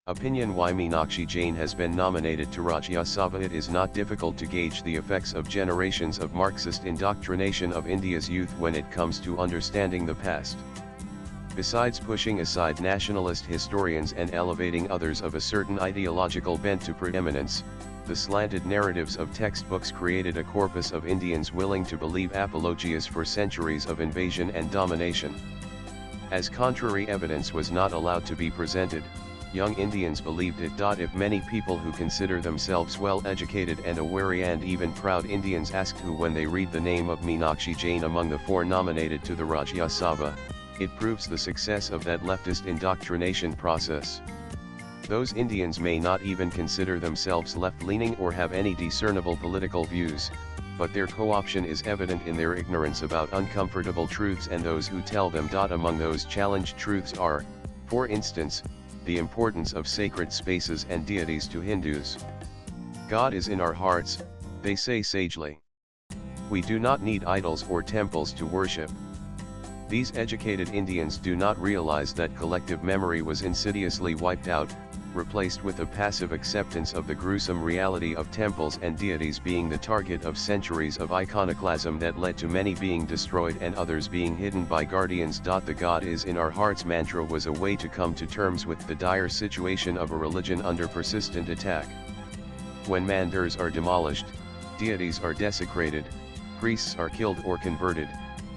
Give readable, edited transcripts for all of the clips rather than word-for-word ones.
Opinion: why Meenakshi Jain has been nominated to Rajya Sabha. It is not difficult to gauge the effects of generations of Marxist indoctrination of India's youth when it comes to understanding the past. Besides pushing aside nationalist historians and elevating others of a certain ideological bent to preeminence, the slanted narratives of textbooks created a corpus of Indians willing to believe apologias for centuries of invasion and domination. As contrary evidence was not allowed to be presented, young Indians believed it. If many people who consider themselves well-educated and wary and even proud Indians asked who when they read the name of Meenakshi Jain among the four nominated to the Rajya Sabha, it proves the success of that leftist indoctrination process. Those Indians may not even consider themselves left-leaning or have any discernible political views, but their co-option is evident in their ignorance about uncomfortable truths and those who tell them. Among those challenged truths are, for instance, the importance of sacred spaces and deities to Hindus. God is in our hearts, they say sagely. We do not need idols or temples to worship. These educated Indians do not realize that collective memory was insidiously wiped out, replaced with a passive acceptance of the gruesome reality of temples and deities being the target of centuries of iconoclasm that led to many being destroyed and others being hidden by guardians. The God is in our hearts mantra was a way to come to terms with the dire situation of a religion under persistent attack. When mandirs are demolished, deities are desecrated, priests are killed or converted,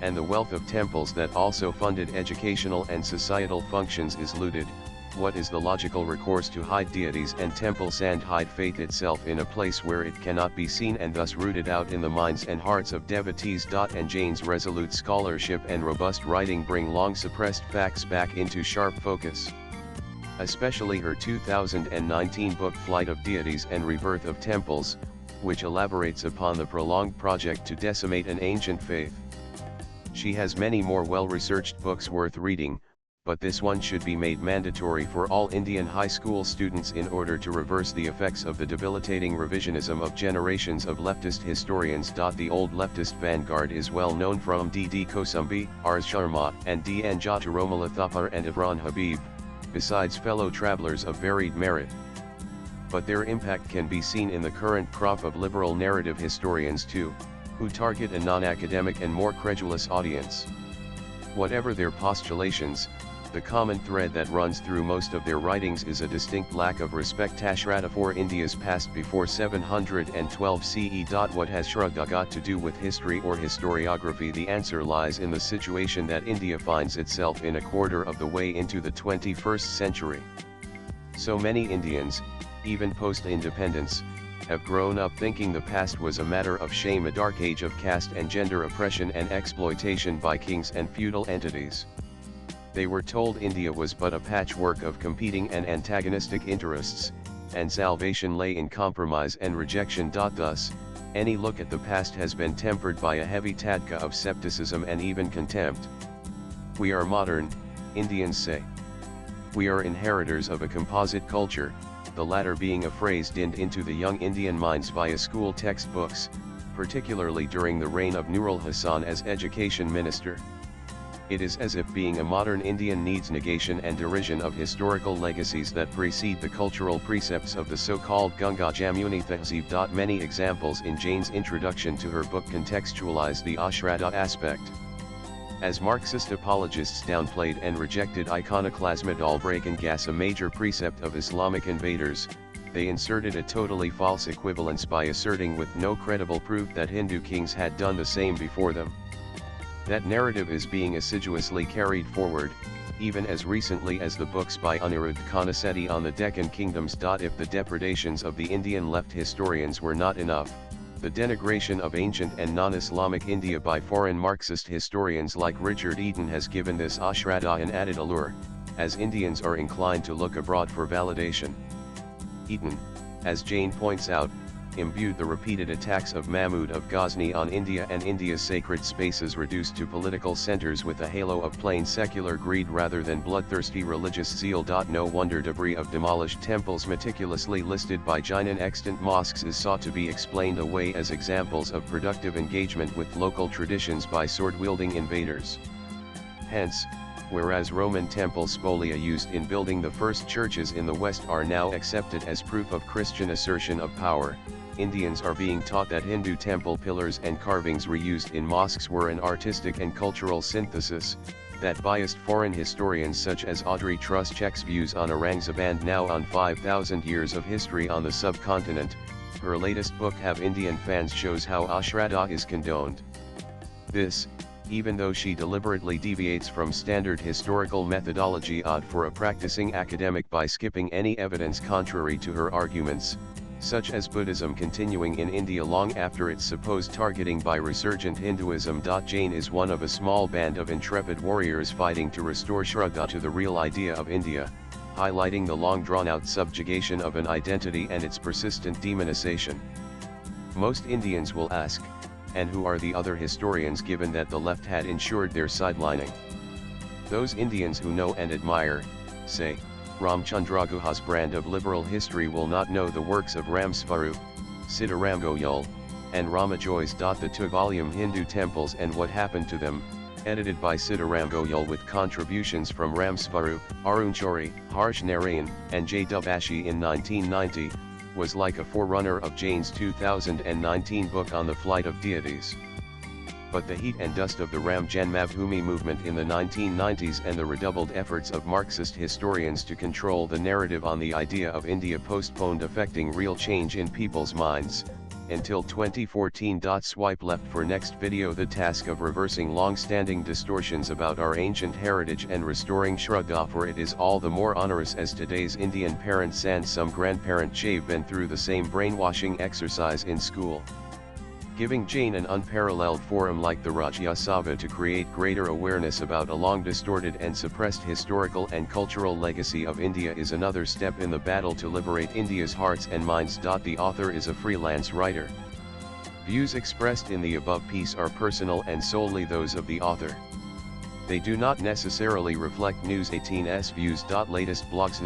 and the wealth of temples that also funded educational and societal functions is looted, what is the logical recourse to hide deities and temples and hide faith itself in a place where it cannot be seen and thus rooted out in the minds and hearts of devotees? And Jain's resolute scholarship and robust writing bring long suppressed facts back into sharp focus. Especially her 2019 book Flight of Deities and Rebirth of Temples, which elaborates upon the prolonged project to decimate an ancient faith. She has many more well-researched books worth reading, but this one should be made mandatory for all Indian high school students in order to reverse the effects of the debilitating revisionism of generations of leftist historians. The old leftist vanguard is well known from D.D. Kosumbi, R. Sharma, and D. N. Jyotiromala Thapar and Imran Habib, besides fellow travelers of varied merit. But their impact can be seen in the current crop of liberal narrative historians too, who target a non-academic and more credulous audience. Whatever their postulations, the common thread that runs through most of their writings is a distinct lack of respect for India's past before 712 CE. What has Shraddha got to do with history or historiography? The answer lies in the situation that India finds itself in a quarter of the way into the 21st century. So many Indians, even post-independence, have grown up thinking the past was a matter of shame, a dark age of caste and gender oppression and exploitation by kings and feudal entities. They were told India was but a patchwork of competing and antagonistic interests, and salvation lay in compromise and rejection. Thus, any look at the past has been tempered by a heavy tadka of skepticism and even contempt. We are modern, Indians say. We are inheritors of a composite culture, the latter being a phrase dinned into the young Indian minds via school textbooks, particularly during the reign of Nurul Hasan as education minister. It is as if being a modern Indian needs negation and derision of historical legacies that precede the cultural precepts of the so-called Ganga Jamuni Tehzeeb. Many examples in Jain's introduction to her book contextualize the Ashraddha aspect. As Marxist apologists downplayed and rejected iconoclasm al-Bragangas, a major precept of Islamic invaders, they inserted a totally false equivalence by asserting with no credible proof that Hindu kings had done the same before them. That narrative is being assiduously carried forward, even as recently as the books by Anirudh Kanasetti on the Deccan Kingdoms. If the depredations of the Indian left historians were not enough, the denigration of ancient and non-Islamic India by foreign Marxist historians like Richard Eaton has given this Ashraddha an added allure, as Indians are inclined to look abroad for validation. Eaton, as Jain points out, imbued the repeated attacks of Mahmud of Ghazni on India and India's sacred spaces reduced to political centers with a halo of plain secular greed rather than bloodthirsty religious zeal. No wonder debris of demolished temples meticulously listed by Jain and extant mosques is sought to be explained away as examples of productive engagement with local traditions by sword-wielding invaders. Hence, whereas Roman temple spolia used in building the first churches in the West are now accepted as proof of Christian assertion of power, Indians are being taught that Hindu temple pillars and carvings reused in mosques were an artistic and cultural synthesis, that biased foreign historians such as Audrey Truss checks views on Aurangzeb now on 5,000 years of history on the subcontinent. Her latest book Have Indian Fans shows how Ashraddha is condoned. This, even though she deliberately deviates from standard historical methodology odd for a practicing academic by skipping any evidence contrary to her arguments, such as Buddhism continuing in India long after its supposed targeting by resurgent Hinduism. Jain is one of a small band of intrepid warriors fighting to restore Shraddha to the real idea of India, highlighting the long drawn-out subjugation of an identity and its persistent demonization. Most Indians will ask, and who are the other historians given that the left had ensured their sidelining? Those Indians who know and admire, say, Ramchandraguha's brand of liberal history will not know the works of Ramsvarup, Sitaram and Ramajoy's. The two-volume Hindu Temples and What Happened to Them, edited by Sitaram with contributions from Ramsvarup, Arun Chori, Harsh Narayan, and J. Dubashi in 1990, was like a forerunner of Jain's 2019 book on the flight of deities. But the heat and dust of the Ram Janmabhoomi movement in the 1990s and the redoubled efforts of Marxist historians to control the narrative on the idea of India postponed affecting real change in people's minds, until 2014. Swipe left for next video. The task of reversing long-standing distortions about our ancient heritage and restoring Shraddha for it is all the more onerous as today's Indian parents and some grandparents have been through the same brainwashing exercise in school. Giving Jain an unparalleled forum like the Rajya Sabha to create greater awareness about a long distorted and suppressed historical and cultural legacy of India is another step in the battle to liberate India's hearts and minds. The author is a freelance writer. Views expressed in the above piece are personal and solely those of the author. They do not necessarily reflect News 18's views. Latest blogs.